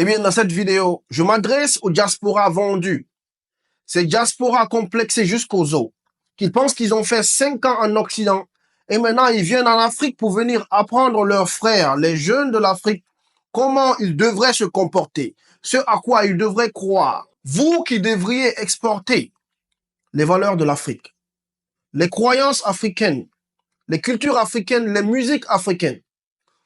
Eh bien, dans cette vidéo, je m'adresse aux diasporas vendus. Ces diasporas complexés jusqu'aux os, qui pensent qu'ils ont fait 5 ans en Occident et maintenant ils viennent en Afrique pour venir apprendre leurs frères, les jeunes de l'Afrique, comment ils devraient se comporter, ce à quoi ils devraient croire. Vous qui devriez exporter les valeurs de l'Afrique, les croyances africaines, les cultures africaines, les musiques africaines.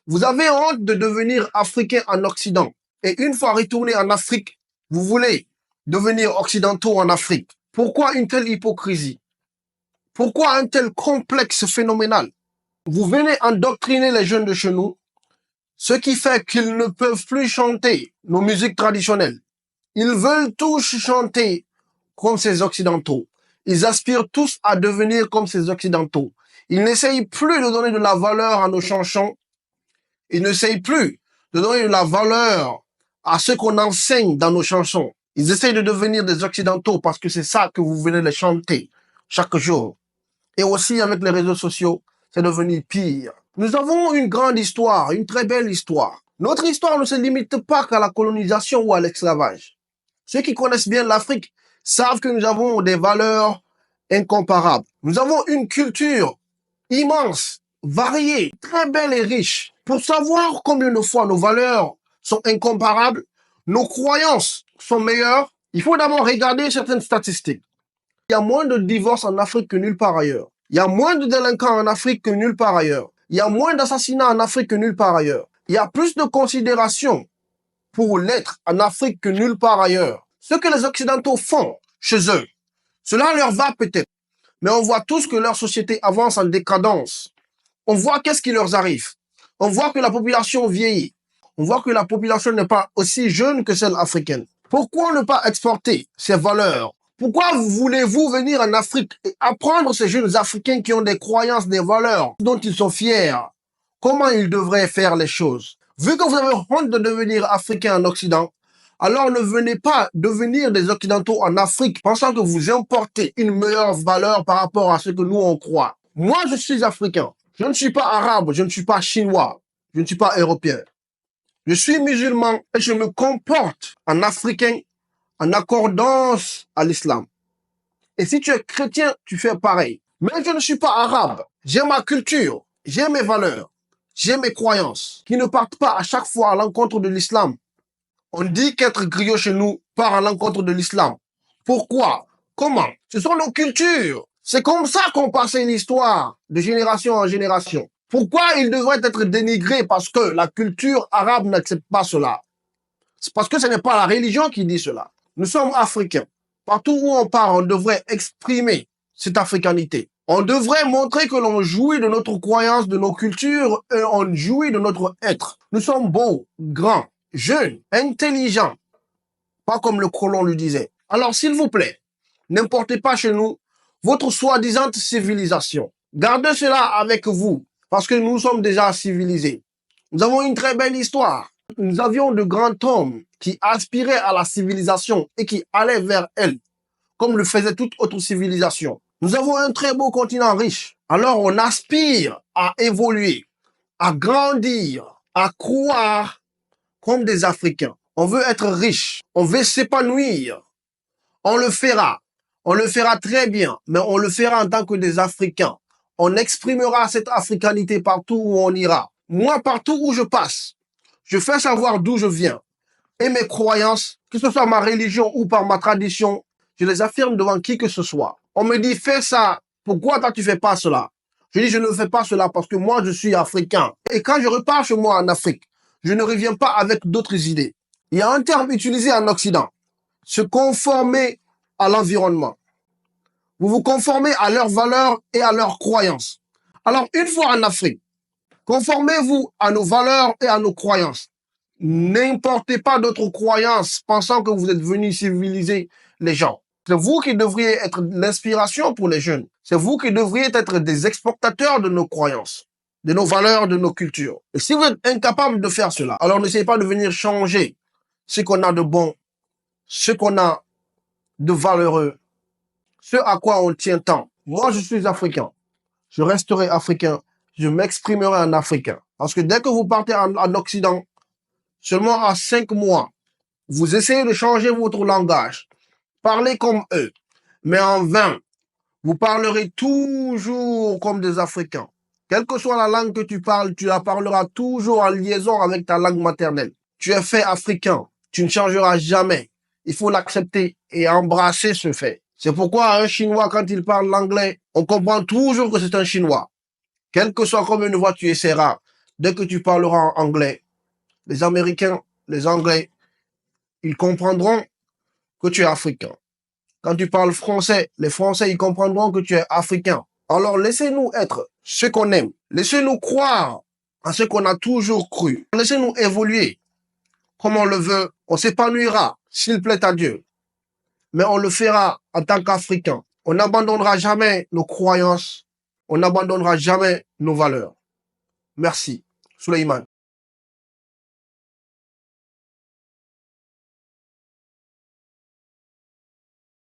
Vous avez honte de devenir africain en Occident. Et une fois retourné en Afrique, vous voulez devenir occidentaux en Afrique. Pourquoi une telle hypocrisie? Pourquoi un tel complexe phénoménal? Vous venez endoctriner les jeunes de chez nous, ce qui fait qu'ils ne peuvent plus chanter nos musiques traditionnelles. Ils veulent tous chanter comme ces occidentaux. Ils aspirent tous à devenir comme ces occidentaux. Ils n'essayent plus de donner de la valeur à nos chansons. Ils n'essayent plus de donner de la valeur à ce qu'on enseigne dans nos chansons. Ils essayent de devenir des occidentaux parce que c'est ça que vous venez de chanter chaque jour. Et aussi avec les réseaux sociaux, c'est devenu pire. Nous avons une grande histoire, une très belle histoire. Notre histoire ne se limite pas qu'à la colonisation ou à l'esclavage. Ceux qui connaissent bien l'Afrique savent que nous avons des valeurs incomparables. Nous avons une culture immense, variée, très belle et riche. Pour savoir combien de fois nos valeurs sont incomparables, nos croyances sont meilleures, il faut d'abord regarder certaines statistiques. Il y a moins de divorces en Afrique que nulle part ailleurs. Il y a moins de délinquants en Afrique que nulle part ailleurs. Il y a moins d'assassinats en Afrique que nulle part ailleurs. Il y a plus de considération pour l'être en Afrique que nulle part ailleurs. Ce que les Occidentaux font chez eux, cela leur va peut-être. Mais on voit tous que leur société avance en décadence. On voit qu'est-ce qui leur arrive. On voit que la population vieillit. On voit que la population n'est pas aussi jeune que celle africaine. Pourquoi ne pas exporter ces valeurs? Pourquoi voulez-vous venir en Afrique et apprendre ces jeunes Africains qui ont des croyances, des valeurs dont ils sont fiers? Comment ils devraient faire les choses? Vu que vous avez honte de devenir Africain en Occident, alors ne venez pas devenir des Occidentaux en Afrique pensant que vous importez une meilleure valeur par rapport à ce que nous on croit. Moi, je suis Africain. Je ne suis pas arabe, je ne suis pas chinois, je ne suis pas européen. Je suis musulman et je me comporte en Africain en accordance à l'islam. Et si tu es chrétien, tu fais pareil. Mais je ne suis pas arabe. J'ai ma culture, j'ai mes valeurs, j'ai mes croyances qui ne partent pas à chaque fois à l'encontre de l'islam. On dit qu'être griot chez nous part à l'encontre de l'islam. Pourquoi? Comment? Ce sont nos cultures. C'est comme ça qu'on passe une histoire de génération en génération. Pourquoi il devrait être dénigré parce que la culture arabe n'accepte pas cela? C'est parce que ce n'est pas la religion qui dit cela. Nous sommes africains. Partout où on part, on devrait exprimer cette africanité. On devrait montrer que l'on jouit de notre croyance, de nos cultures, et on jouit de notre être. Nous sommes beaux, grands, jeunes, intelligents. Pas comme le colon le disait. Alors, s'il vous plaît, n'importez pas chez nous votre soi-disant civilisation. Gardez cela avec vous, parce que nous sommes déjà civilisés. Nous avons une très belle histoire. Nous avions de grands hommes qui aspiraient à la civilisation et qui allaient vers elle, comme le faisait toute autre civilisation. Nous avons un très beau continent riche. Alors on aspire à évoluer, à grandir, à croire comme des Africains. On veut être riche, on veut s'épanouir. On le fera. On le fera très bien, mais on le fera en tant que des Africains. On exprimera cette africanité partout où on ira. Moi, partout où je passe, je fais savoir d'où je viens. Et mes croyances, que ce soit ma religion ou par ma tradition, je les affirme devant qui que ce soit. On me dit, fais ça. Pourquoi toi, tu fais pas cela? Je dis, je ne fais pas cela parce que moi, je suis africain. Et quand je repars chez moi en Afrique, je ne reviens pas avec d'autres idées. Il y a un terme utilisé en Occident. Se conformer à l'environnement. Vous vous conformez à leurs valeurs et à leurs croyances. Alors, une fois en Afrique, conformez-vous à nos valeurs et à nos croyances. N'importez pas d'autres croyances pensant que vous êtes venus civiliser les gens. C'est vous qui devriez être l'inspiration pour les jeunes. C'est vous qui devriez être des exportateurs de nos croyances, de nos valeurs, de nos cultures. Et si vous êtes incapable de faire cela, alors n'essayez pas de venir changer ce qu'on a de bon, ce qu'on a de valeureux, ce à quoi on tient tant. Moi, je suis africain. Je resterai africain. Je m'exprimerai en africain. Parce que dès que vous partez en Occident, seulement à 5 mois Vous essayez de changer votre langage. Parlez comme eux. Mais en vain, vous parlerez toujours comme des Africains. Quelle que soit la langue que tu parles, tu la parleras toujours en liaison avec ta langue maternelle. Tu es fait africain. Tu ne changeras jamais. Il faut l'accepter et embrasser ce fait. C'est pourquoi un Chinois, quand il parle l'anglais, on comprend toujours que c'est un Chinois. Quelle que soit comme une voix tu essaieras, dès que tu parleras en anglais, les Américains, les Anglais, ils comprendront que tu es africain. Quand tu parles français, les Français, ils comprendront que tu es africain. Alors laissez-nous être ce qu'on aime. Laissez-nous croire en ce qu'on a toujours cru. Laissez-nous évoluer comme on le veut. On s'épanouira s'il plaît à Dieu. Mais on le fera en tant qu'Africain. On n'abandonnera jamais nos croyances. On n'abandonnera jamais nos valeurs. Merci. Souleymane.